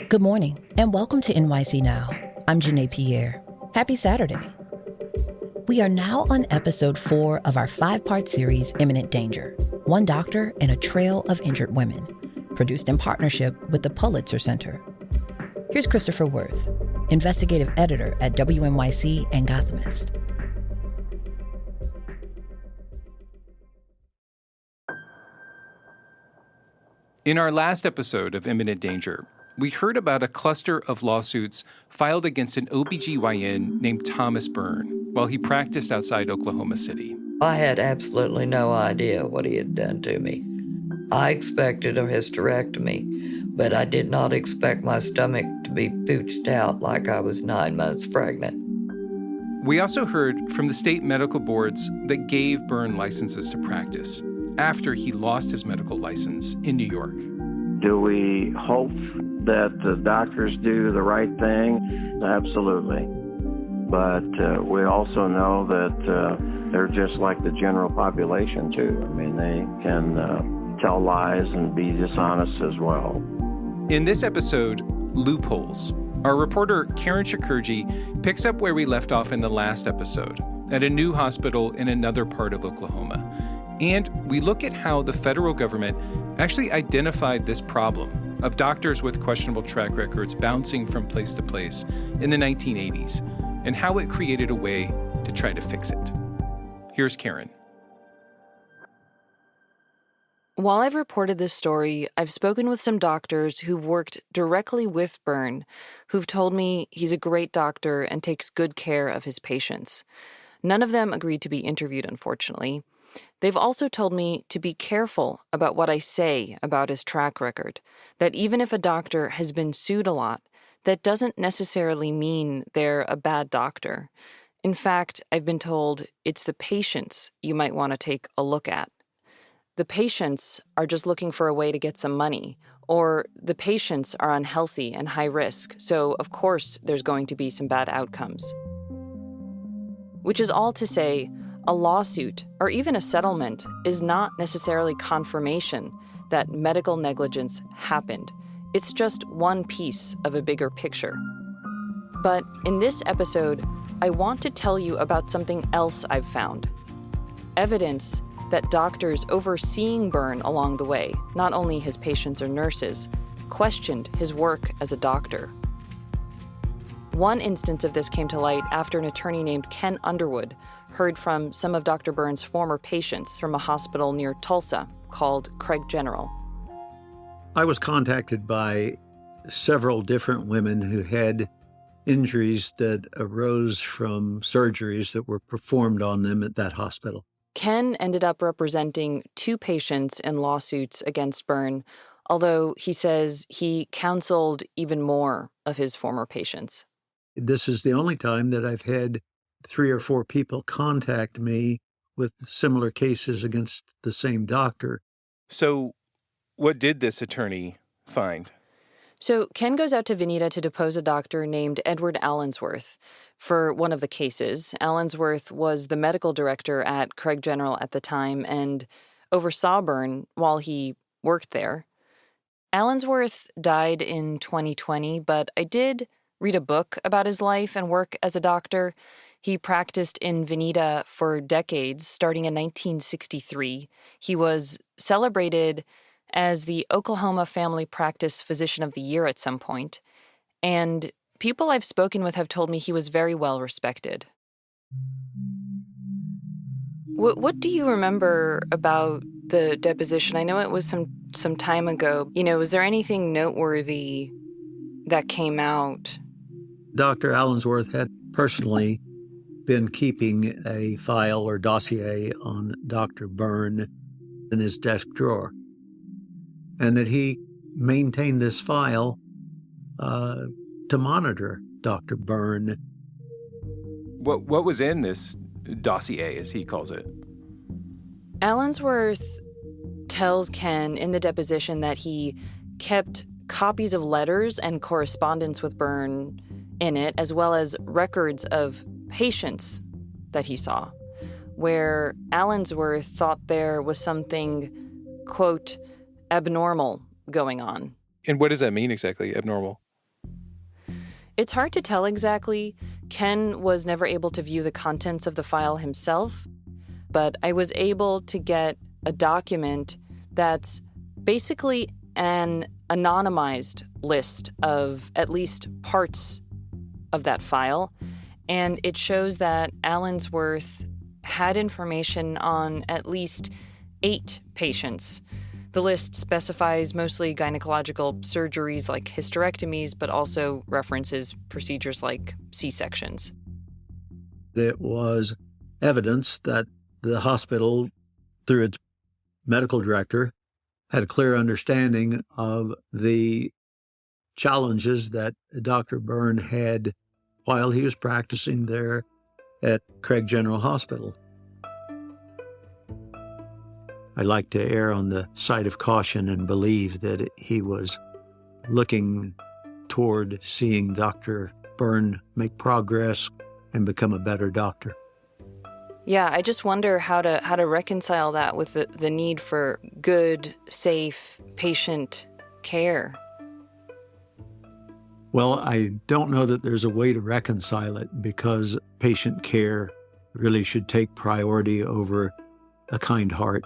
Good morning, and welcome to NYC Now. I'm Janae Pierre. Happy Saturday. We are now on episode 4 of our 5-part series, Imminent Danger, One Doctor and a Trail of Injured Women, produced in partnership with the Pulitzer Center. Here's Christopher Worth, investigative editor at WNYC and Gothamist. In our last episode of Imminent Danger, we heard about a cluster of lawsuits filed against an OBGYN named Thomas Byrne while he practiced outside Oklahoma City. I had absolutely no idea what he had done to me. I expected a hysterectomy, but I did not expect my stomach to be pooched out like I was 9 months pregnant. We also heard from the state medical boards that gave Byrne licenses to practice after he lost his medical license in New York. Do we hope that the doctors do the right thing? Absolutely. But we also know that they're just like the general population, too. I mean, they can tell lies and be dishonest as well. In this episode, Loopholes, our reporter Karen Shakurji picks up where we left off in the last episode, at a new hospital in another part of Oklahoma. And we look at how the federal government actually identified this problem of doctors with questionable track records bouncing from place to place in the 1980s, and how it created a way to try to fix it. Here's Karen. While I've reported this story, I've spoken with some doctors who've worked directly with Byrne, who've told me he's a great doctor and takes good care of his patients. None of them agreed to be interviewed, unfortunately. They've also told me to be careful about what I say about his track record, that even if a doctor has been sued a lot, that doesn't necessarily mean they're a bad doctor. In fact, I've been told it's the patients you might want to take a look at. The patients are just looking for a way to get some money, or the patients are unhealthy and high risk, so of course there's going to be some bad outcomes. Which is all to say, a lawsuit, or even a settlement, is not necessarily confirmation that medical negligence happened. It's just one piece of a bigger picture. But in this episode, I want to tell you about something else I've found. Evidence that doctors overseeing Byrne along the way, not only his patients or nurses, questioned his work as a doctor. One instance of this came to light after an attorney named Ken Underwood heard from some of Dr. Byrne's former patients from a hospital near Tulsa called Craig General. I was contacted by several different women who had injuries that arose from surgeries that were performed on them at that hospital. Ken ended up representing 2 patients in lawsuits against Byrne, although he says he counseled even more of his former patients. This is the only time that I've had 3 or 4 people contact me with similar cases against the same doctor. So what did this attorney find? So Ken goes out to Veneta to depose a doctor named Edward Allensworth. For one of the cases, Allensworth was the medical director at Craig General at the time and oversaw Byrne while he worked there. Allensworth died in 2020, but I did read a book about his life and work as a doctor. He practiced in Veneta for decades, starting in 1963. He was celebrated as the Oklahoma Family Practice Physician of the Year at some point, and people I've spoken with have told me he was very well respected. What do you remember about the deposition? I know it was some time ago. Was there anything noteworthy that came out? Dr. Allensworth had personally been keeping a file or dossier on Dr. Byrne in his desk drawer, and that he maintained this file to monitor Dr. Byrne. What was in this dossier, as he calls it? Allensworth tells Ken in the deposition that he kept copies of letters and correspondence with Byrne in it, as well as records of patients that he saw, where Allensworth thought there was something, quote, abnormal going on. And what does that mean exactly, abnormal? It's hard to tell exactly. Ken was never able to view the contents of the file himself, but I was able to get a document that's basically an anonymized list of at least parts of that file, and it shows that Allensworth had information on at least 8 patients. The list specifies mostly gynecological surgeries like hysterectomies, but also references procedures like C-sections. It was evidence that the hospital, through its medical director, had a clear understanding of the challenges that Dr. Byrne had while he was practicing there at Craig General Hospital. I like to err on the side of caution and believe that he was looking toward seeing Dr. Byrne make progress and become a better doctor. Yeah, I just wonder how to reconcile that with the need for good, safe, patient care. Well, I don't know that there's a way to reconcile it because patient care really should take priority over a kind heart.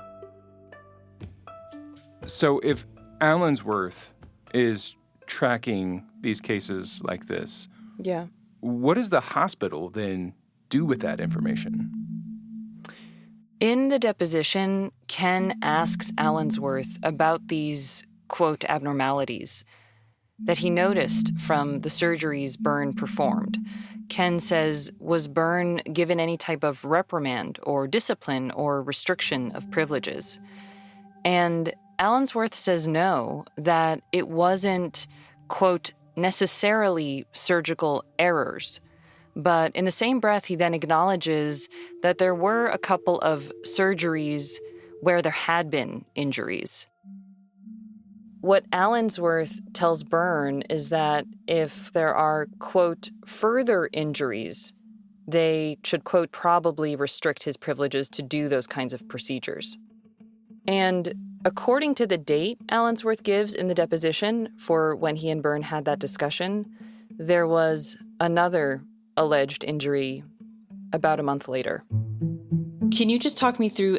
So if Allensworth is tracking these cases like this, Yeah. what does the hospital then do with that information? In the deposition, Ken asks Allensworth about these, quote, abnormalities that he noticed from the surgeries Byrne performed. Ken says, was Byrne given any type of reprimand or discipline or restriction of privileges? And Allensworth says no, that it wasn't, quote, necessarily surgical errors. But in the same breath, he then acknowledges that there were a couple of surgeries where there had been injuries. What Allensworth tells Byrne is that if there are, quote, further injuries, they should, quote, probably restrict his privileges to do those kinds of procedures. And according to the date Allensworth gives in the deposition for when he and Byrne had that discussion, there was another alleged injury about a month later. Can you just talk me through,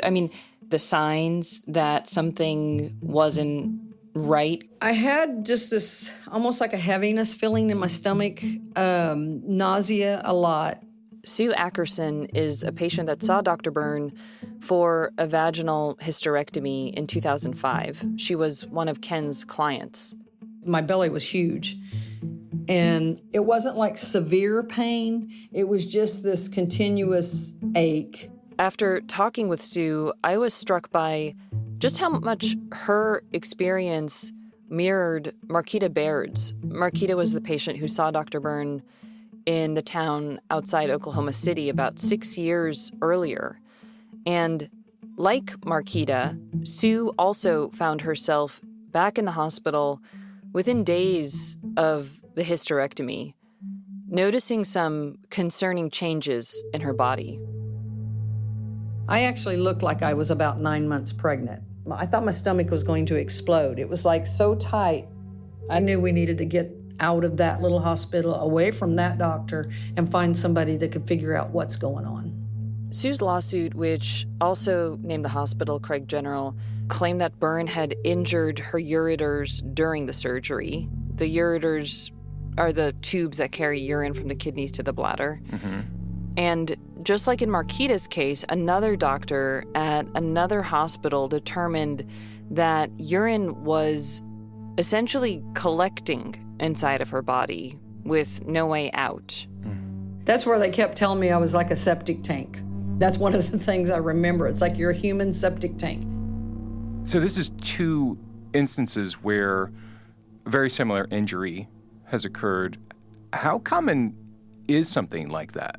the signs that something wasn't right? I had just this almost like a heaviness feeling in my stomach, nausea a lot. Sue Ackerson is a patient that saw Dr. Byrne for a vaginal hysterectomy in 2005. She was one of Ken's clients. My belly was huge, and it wasn't like severe pain. It was just this continuous ache. After talking with Sue, I was struck by just how much her experience mirrored Marquita Baird's. Marquita was the patient who saw Dr. Byrne in the town outside Oklahoma City about 6 years earlier. And like Marquita, Sue also found herself back in the hospital within days of the hysterectomy, noticing some concerning changes in her body. I actually looked like I was about 9 months pregnant. I thought my stomach was going to explode. It was like so tight. I knew we needed to get out of that little hospital, away from that doctor, and find somebody that could figure out what's going on. Sue's lawsuit, which also named the hospital Craig General, claimed that Byrne had injured her ureters during the surgery. The ureters are the tubes that carry urine from the kidneys to the bladder. Mm-hmm. And just like in Marquita's case, another doctor at another hospital determined that urine was essentially collecting inside of her body with no way out. That's where they kept telling me I was like a septic tank. That's one of the things I remember. It's like you're a human septic tank. So this is 2 instances where a very similar injury has occurred. How common is something like that?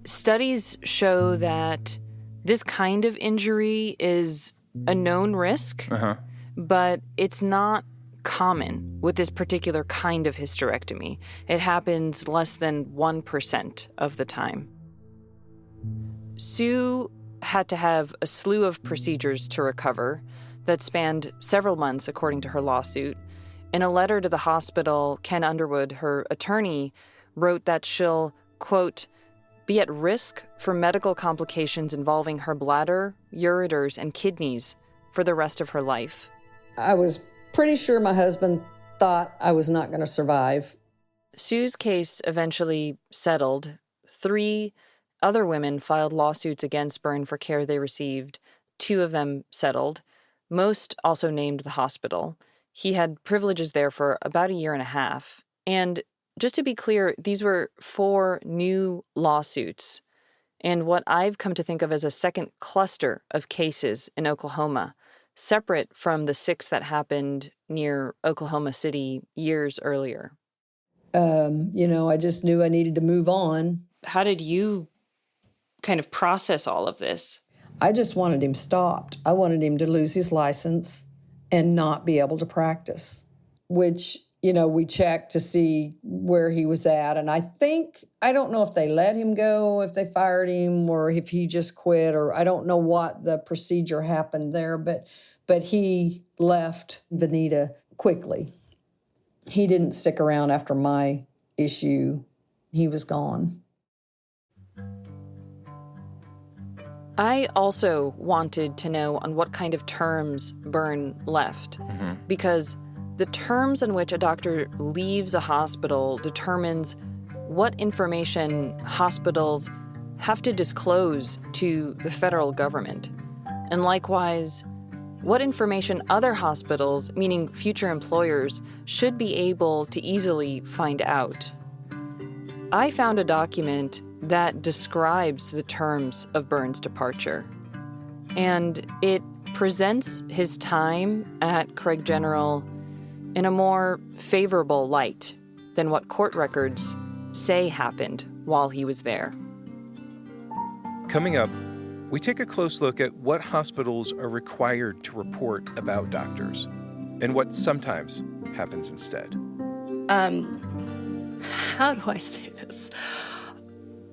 Studies show that this kind of injury is a known risk, but it's not common with this particular kind of hysterectomy. It happens less than 1% of the time. Sue had to have a slew of procedures to recover that spanned several months, according to her lawsuit. In a letter to the hospital, Ken Underwood, her attorney, wrote that she'll, quote, be at risk for medical complications involving her bladder, ureters, and kidneys for the rest of her life. I was pretty sure my husband thought I was not going to survive. Sue's case eventually settled. 3 other women filed lawsuits against Byrne for care they received. 2 of them settled. Most also named the hospital. He had privileges there for about a year and a half. And just to be clear, these were 4 new lawsuits, and what I've come to think of as a second cluster of cases in Oklahoma, separate from the 6 that happened near Oklahoma City years earlier. I just knew I needed to move on. How did you kind of process all of this? I just wanted him stopped. I wanted him to lose his license and not be able to practice, which we checked to see where he was at. And I don't know if they let him go, if they fired him, or if he just quit, or I don't know what the procedure happened there, but he left Veneta quickly. He didn't stick around after my issue. He was gone. I also wanted to know on what kind of terms Byrne left, because the terms in which a doctor leaves a hospital determines what information hospitals have to disclose to the federal government. And likewise, what information other hospitals, meaning future employers, should be able to easily find out. I found a document that describes the terms of Byrne's departure. And it presents his time at Craig General in a more favorable light than what court records say happened while he was there. Coming up, we take a close look at what hospitals are required to report about doctors and what sometimes happens instead. How do I say this?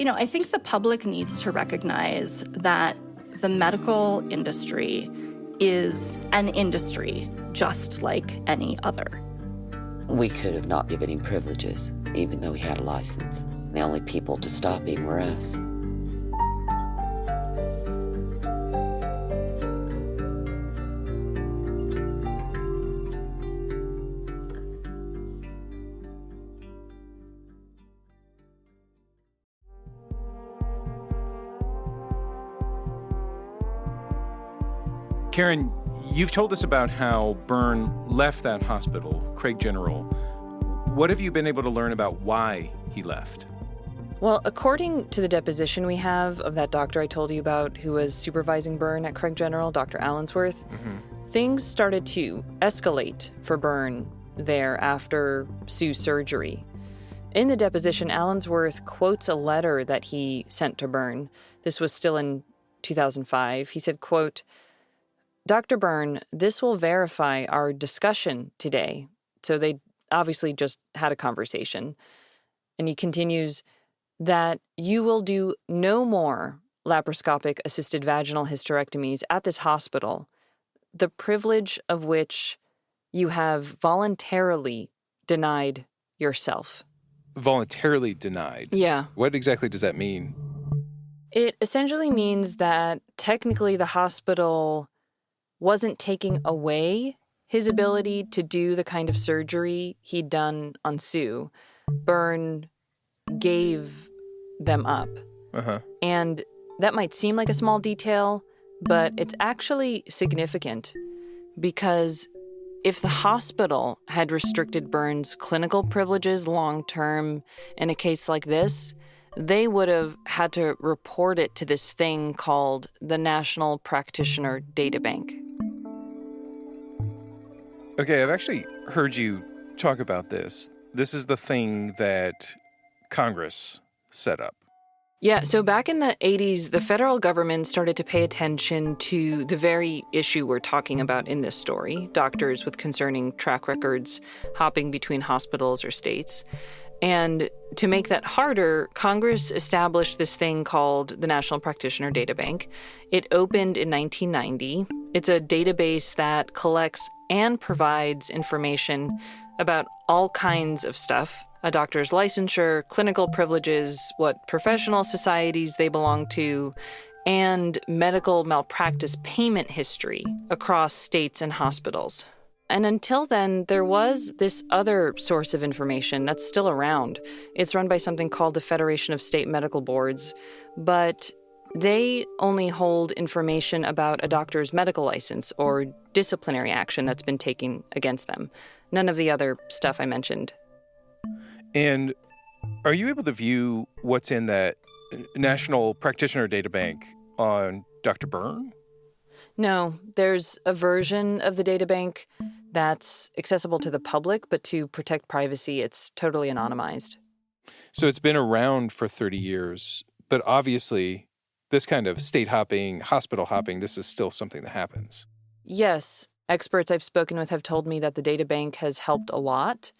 I think the public needs to recognize that the medical industry is an industry just like any other. We could have not given him privileges, even though he had a license. The only people to stop him were us. Karen, you've told us about how Byrne left that hospital, Craig General. What have you been able to learn about why he left? Well, according to the deposition we have of that doctor I told you about who was supervising Byrne at Craig General, Dr. Allensworth, things started to escalate for Byrne there after Sue's surgery. In the deposition, Allensworth quotes a letter that he sent to Byrne. This was still in 2005. He said, quote, Dr. Byrne, this will verify our discussion today. So they obviously just had a conversation. And he continues that you will do no more laparoscopic assisted vaginal hysterectomies at this hospital, the privilege of which you have voluntarily denied yourself. Voluntarily denied? Yeah. What exactly does that mean? It essentially means that technically the hospital wasn't taking away his ability to do the kind of surgery he'd done on Sue. Byrne gave them up. And that might seem like a small detail, but it's actually significant because if the hospital had restricted Byrne's clinical privileges long-term in a case like this, they would have had to report it to this thing called the National Practitioner Databank. Okay, I've actually heard you talk about this. This is the thing that Congress set up. Yeah, so back in the 80s, the federal government started to pay attention to the very issue we're talking about in this story, doctors with concerning track records hopping between hospitals or states. And to make that harder, Congress established this thing called the National Practitioner Databank. It opened in 1990. It's a database that collects and provides information about all kinds of stuff: a doctor's licensure, clinical privileges, what professional societies they belong to, and medical malpractice payment history across states and hospitals. And until then, there was this other source of information that's still around. It's run by something called the Federation of State Medical Boards, but they only hold information about a doctor's medical license or disciplinary action that's been taken against them. None of the other stuff I mentioned. And are you able to view what's in that National Practitioner Data Bank on Dr. Byrne? No, there's a version of the databank that's accessible to the public, but to protect privacy, it's totally anonymized. So it's been around for 30 years, but obviously this kind of state hopping, hospital hopping, this is still something that happens. Yes, experts I've spoken with have told me that the databank has helped a lot,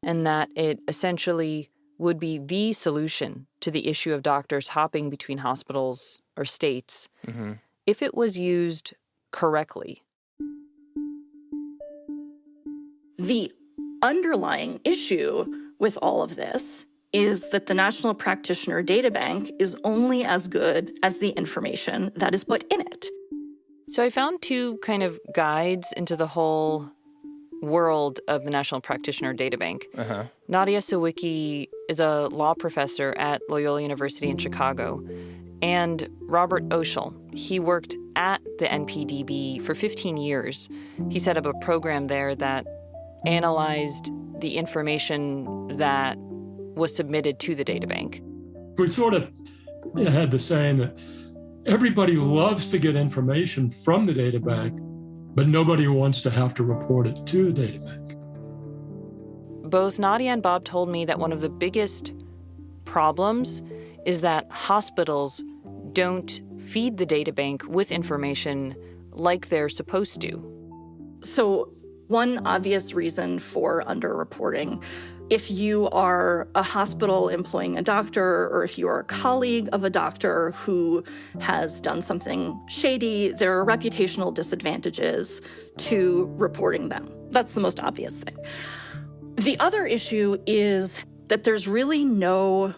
and that it essentially would be the solution to the issue of doctors hopping between hospitals or states if it was used correctly. The underlying issue with all of this is that the National Practitioner Data Bank is only as good as the information that is put in it. So I found two kind of guides into the whole world of the National Practitioner Data Bank. Nadia Sawicki is a law professor at Loyola University in Chicago, and Robert Oschel. He worked at the NPDB for 15 years. He set up a program there that analyzed the information that was submitted to the databank. We sort of had the saying that everybody loves to get information from the databank, but nobody wants to have to report it to the databank. Both Nadia and Bob told me that one of the biggest problems is that hospitals don't feed the databank with information like they're supposed to. So one obvious reason for underreporting, if you are a hospital employing a doctor, or if you are a colleague of a doctor who has done something shady, there are reputational disadvantages to reporting them. That's the most obvious thing. The other issue is that there's really no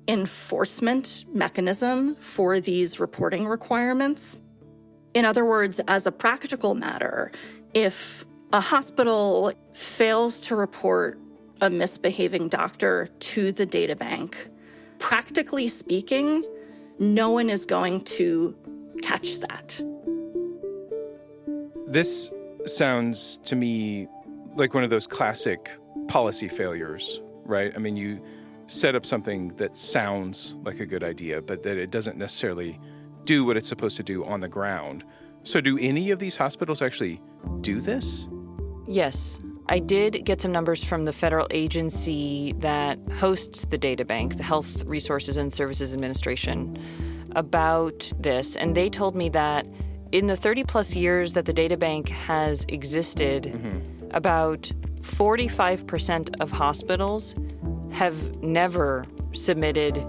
enforcement mechanism for these reporting requirements. In other words, as a practical matter, if a hospital fails to report a misbehaving doctor to the databank, practically speaking, no one is going to catch that. This sounds to me like one of those classic policy failures, right? I mean, you set up something that sounds like a good idea, but that it doesn't necessarily do what it's supposed to do on the ground. So do any of these hospitals actually do this? Yes. I did get some numbers from the federal agency that hosts the databank, the Health Resources and Services Administration, about this. And they told me that in the 30-plus years that the databank has existed, about 45% of hospitals have never submitted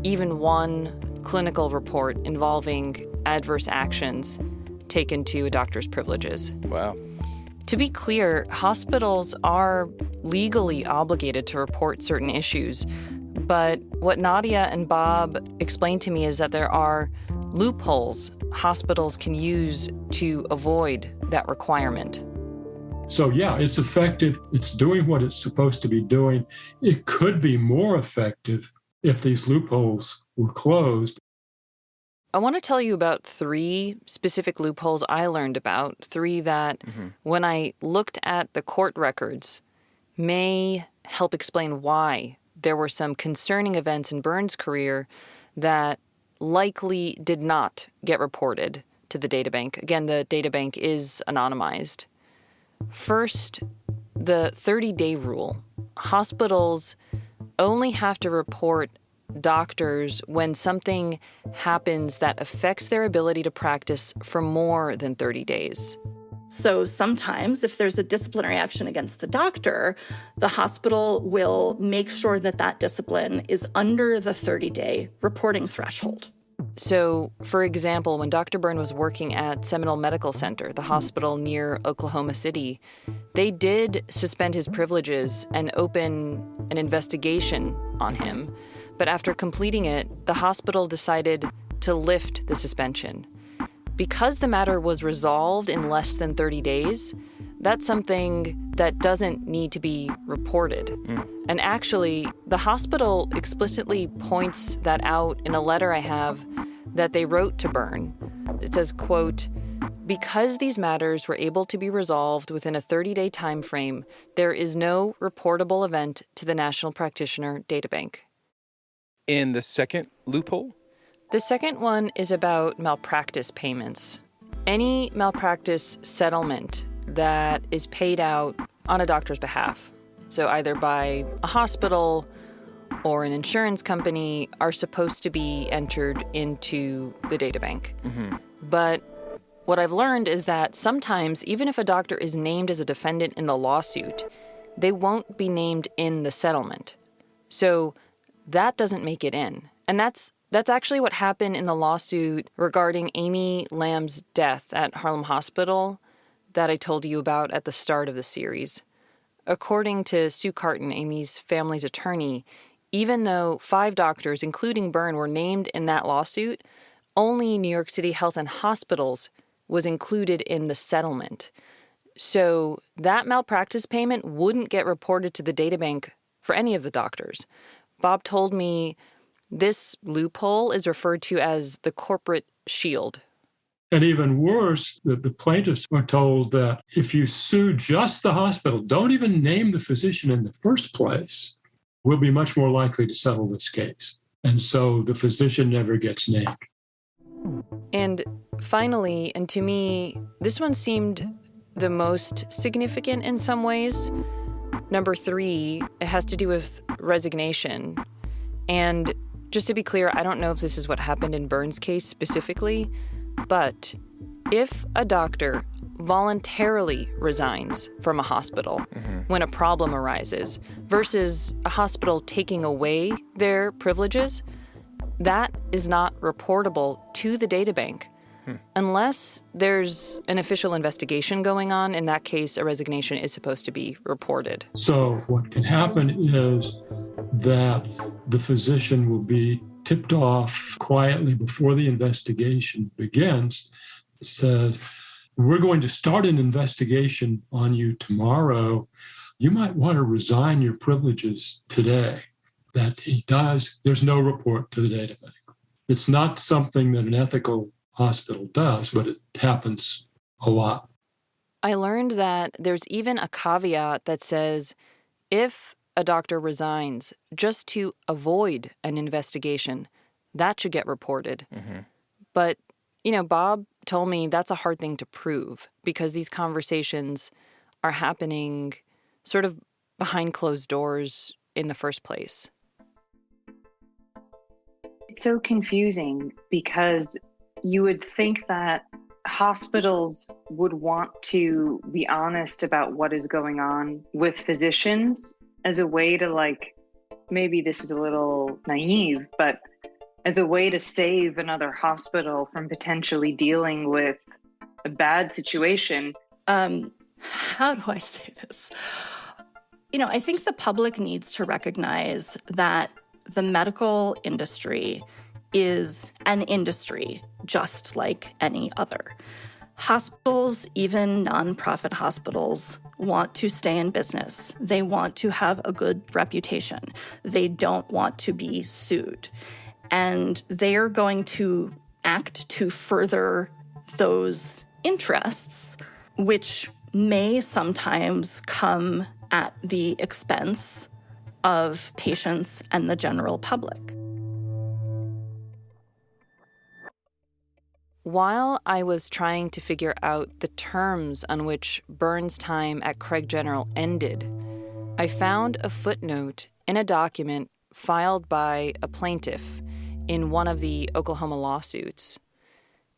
even one clinical report involving adverse actions taken to a doctor's privileges. Wow. To be clear, hospitals are legally obligated to report certain issues, but what Nadia and Bob explained to me is that there are loopholes hospitals can use to avoid that requirement. So yeah, it's effective. It's doing what it's supposed to be doing. It could be more effective if these loopholes were closed. I want to tell you about 3 specific loopholes I learned about, 3 that, when I looked at the court records, may help explain why there were some concerning events in Byrne's career that likely did not get reported to the databank. Again, the databank is anonymized. First, the 30-day rule. Hospitals only have to report doctors when something happens that affects their ability to practice for more than 30 days. So sometimes if there's a disciplinary action against the doctor, the hospital will make sure that that discipline is under the 30-day reporting threshold. So, for example, when Dr. Byrne was working at Seminole Medical Center, the hospital near Oklahoma City, they did suspend his privileges and open an investigation on him. But after completing it, the hospital decided to lift the suspension. Because the matter was resolved in less than 30 days, that's something that doesn't need to be reported. And actually, the hospital explicitly points that out in a letter I have that they wrote to Byrne. It says, quote, "Because these matters were able to be resolved within a 30-day time frame, there is no reportable event to the National Practitioner Databank." And the second loophole? The second one is about malpractice payments. Any malpractice settlement that is paid out on a doctor's behalf, so either by a hospital or an insurance company, are supposed to be entered into the databank. But what I've learned is that sometimes, even if a doctor is named as a defendant in the lawsuit, they won't be named in the settlement. So that doesn't make it in. And that's actually what happened in the lawsuit regarding Amy Lamb's death at Harlem Hospital that I told you about at the start of the series. According to Sue Ackerson, Amy's family's attorney, even though 5 doctors, including Byrne, were named in that lawsuit, only New York City Health and Hospitals was included in the settlement. So that malpractice payment wouldn't get reported to the databank for any of the doctors. Bob told me this loophole is referred to as the corporate shield. And even worse, the plaintiffs were told that if you sue just the hospital, don't even name the physician in the first place, we'll be much more likely to settle this case. And so the physician never gets named. And finally, and to me, this one seemed the most significant in some ways. Number 3, it has to do with resignation. And just to be clear, I don't know if this is what happened in Byrne's case specifically, but if a doctor voluntarily resigns from a hospital when a problem arises versus a hospital taking away their privileges, that is not reportable to the databank unless there's an official investigation going on. In that case, a resignation is supposed to be reported. So what can happen is that the physician will be tipped off quietly before the investigation begins. It says, we're going to start an investigation on you tomorrow. You might want to resign your privileges today. That he does, there's no report to the databank. It's not something that an ethical hospital does, but it happens a lot. I learned that there's even a caveat that says if a doctor resigns just to avoid an investigation, that should get reported. But, Bob told me that's a hard thing to prove because these conversations are happening sort of behind closed doors in the first place. It's so confusing because you would think that hospitals would want to be honest about what is going on with physicians as a way to, maybe this is a little naive, but as a way to save another hospital from potentially dealing with a bad situation. How do I say this? I think the public needs to recognize that the medical industry is an industry just like any other. Hospitals, even nonprofit hospitals, want to stay in business. They want to have a good reputation. They don't want to be sued. And they are going to act to further those interests, which may sometimes come at the expense of patients and the general public. While I was trying to figure out the terms on which Byrne's time at Craig General ended, I found a footnote in a document filed by a plaintiff in one of the Oklahoma lawsuits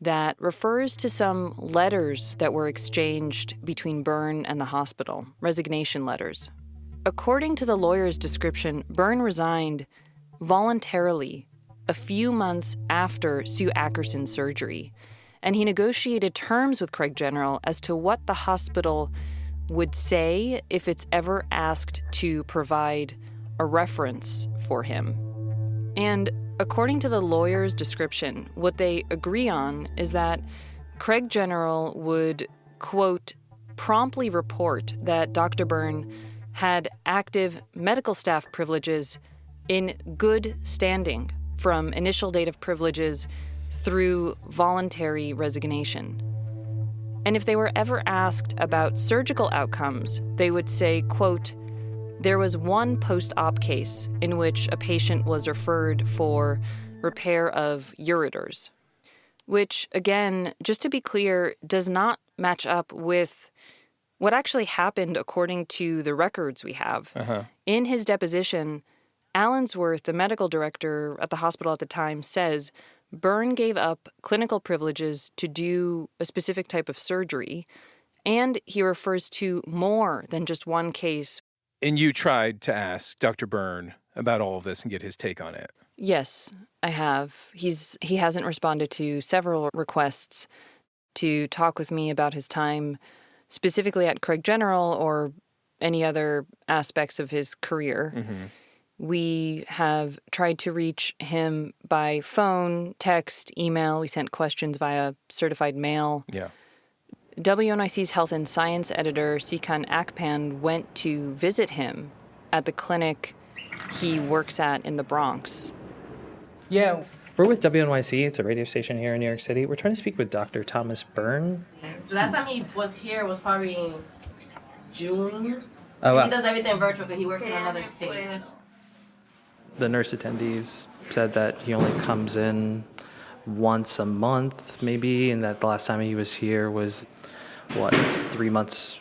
that refers to some letters that were exchanged between Byrne and the hospital, resignation letters. According to the lawyer's description, Byrne resigned voluntarily a few months after Sue Ackerson's surgery, and he negotiated terms with Craig General as to what the hospital would say if it's ever asked to provide a reference for him. And according to the lawyer's description, what they agree on is that Craig General would, quote, promptly report that Dr. Byrne had active medical staff privileges in good standing from initial date of privileges through voluntary resignation. And if they were ever asked about surgical outcomes, they would say, quote, there was one post-op case in which a patient was referred for repair of ureters, which, again, just to be clear, does not match up with what actually happened according to the records we have. In his deposition, Allensworth, the medical director at the hospital at the time, says Byrne gave up clinical privileges to do a specific type of surgery, and he refers to more than just one case. And you tried to ask Dr. Byrne about all of this and get his take on it. Yes, I have. He hasn't responded to several requests to talk with me about his time, specifically at Craig General or any other aspects of his career. Mm-hmm. We have tried to reach him by phone, text, email. We sent questions via certified mail. Yeah. WNYC's health and science editor, Sikan Akpan, went to visit him at the clinic he works at in the Bronx. Yeah, we're with WNYC. It's a radio station here in New York City. We're trying to speak with Dr. Thomas Byrne. The last time he was here was probably in June. Oh, wow. He does everything virtual because he works in another state. The nurse attendees said that he only comes in once a month, maybe, and that the last time he was here was, 3 months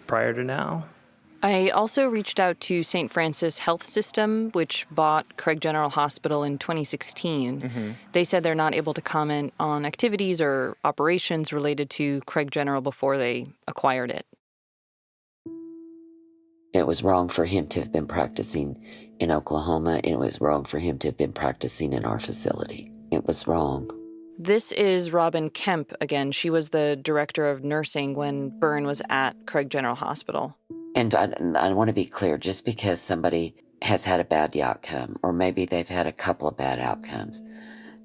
prior to now? I also reached out to St. Francis Health System, which bought Craig General Hospital in 2016. Mm-hmm. They said they're not able to comment on activities or operations related to Craig General before they acquired it. It was wrong for him to have been practicing in Oklahoma, and it was wrong for him to have been practicing in our facility. It was wrong. This is Robin Kemp again. She was the director of nursing when Byrne was at Craig General Hospital. And I want to be clear, just because somebody has had a bad outcome, or maybe they've had a couple of bad outcomes,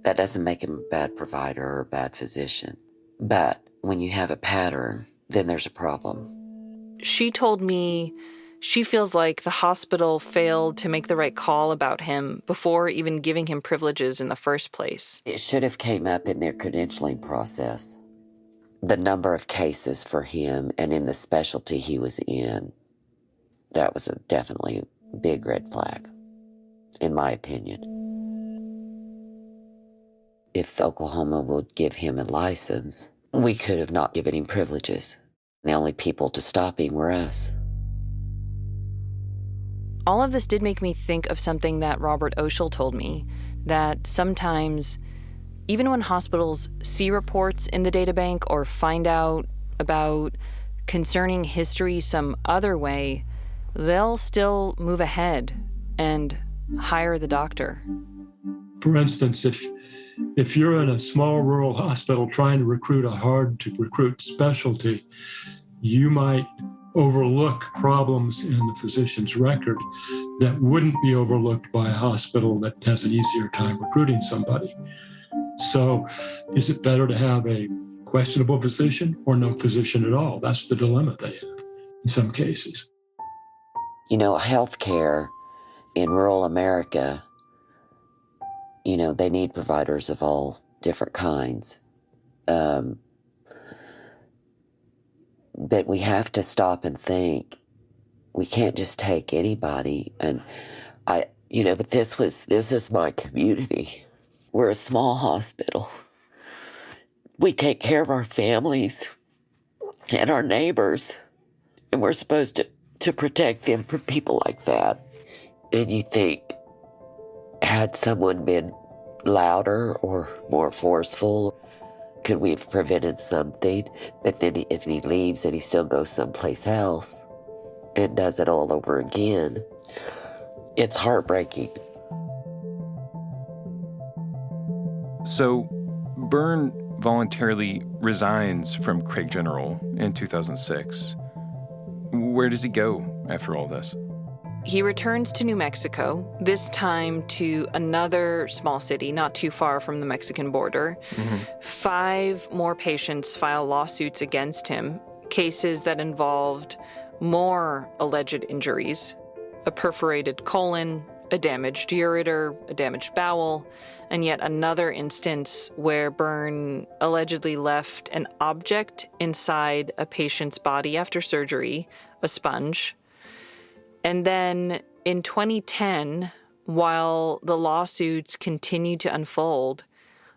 that doesn't make them a bad provider or a bad physician. But when you have a pattern, then there's a problem. She told me she feels like the hospital failed to make the right call about him before even giving him privileges in the first place. It should have came up in their credentialing process. The number of cases for him and in the specialty he was in, that was definitely a big red flag, in my opinion. If Oklahoma would give him a license, we could have not given him privileges. The only people to stop him were us. All of this did make me think of something that Robert Oshel told me, that sometimes, even when hospitals see reports in the databank or find out about concerning history some other way, they'll still move ahead and hire the doctor. For instance, if you're in a small rural hospital trying to recruit a hard-to-recruit specialty, you might overlook problems in the physician's record that wouldn't be overlooked by a hospital that has an easier time recruiting somebody. So is it better to have a questionable physician or no physician at all? That's the dilemma they have in some cases. You know, healthcare in rural America, they need providers of all different kinds. But we have to stop and think. We can't just take anybody. And but this is my community. We're a small hospital. We take care of our families and our neighbors, and we're supposed to protect them from people like that. And you think, had someone been louder or more forceful, could we have prevented something? But then if he leaves and he still goes someplace else and does it all over again, it's heartbreaking. So Byrne voluntarily resigns from Craig General in 2006. Where does he go after all this? He returns to New Mexico, this time to another small city not too far from the Mexican border. 5 more patients file lawsuits against him, cases that involved more alleged injuries: a perforated colon, a damaged ureter, a damaged bowel, and yet another instance where Byrne allegedly left an object inside a patient's body after surgery, a sponge. And then in 2010, while the lawsuits continue to unfold,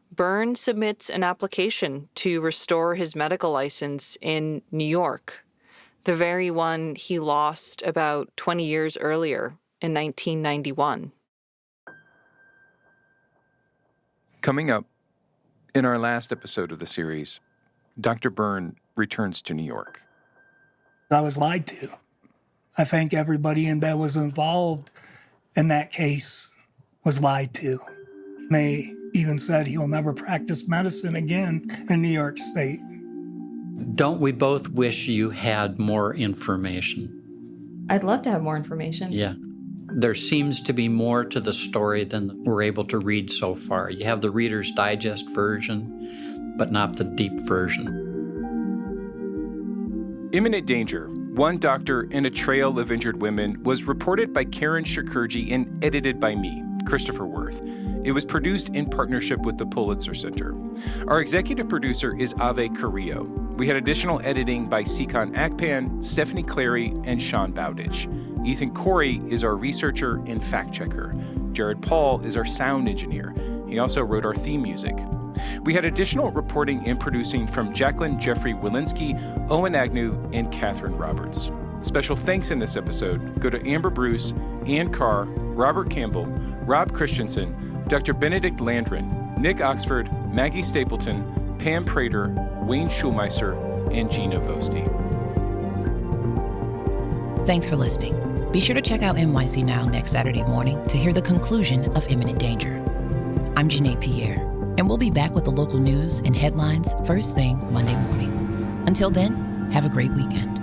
Byrne submits an application to restore his medical license in New York, the very one he lost about 20 years earlier in 1991. Coming up, in our last episode of the series, Dr. Byrne returns to New York. I was lied to. I think everybody that was involved in that case was lied to. They even said he will never practice medicine again in New York State. Don't we both wish you had more information? I'd love to have more information. Yeah. There seems to be more to the story than we're able to read so far. You have the Reader's Digest version, but not the deep version. Imminent Danger, One Doctor and a Trail of Injured Women was reported by Karen Shakurji and edited by me, Christopher Worth. It was produced in partnership with the Pulitzer Center. Our executive producer is Ave Carrillo. We had additional editing by Sikan Akpan, Stephanie Clary, and Sean Bowditch. Ethan Corey is our researcher and fact-checker. Jared Paul is our sound engineer. He also wrote our theme music. We had additional reporting and producing from Jacqueline Jeffrey Walensky, Owen Agnew, and Catherine Roberts. Special thanks in this episode go to Amber Bruce, Ann Carr, Robert Campbell, Rob Christensen, Dr. Benedict Landrin, Nick Oxford, Maggie Stapleton, Pam Prater, Wayne Schulmeister, and Gina Vosti. Thanks for listening. Be sure to check out NYC Now next Saturday morning to hear the conclusion of Imminent Danger. I'm Janae Pierre, and we'll be back with the local news and headlines first thing Monday morning. Until then, have a great weekend.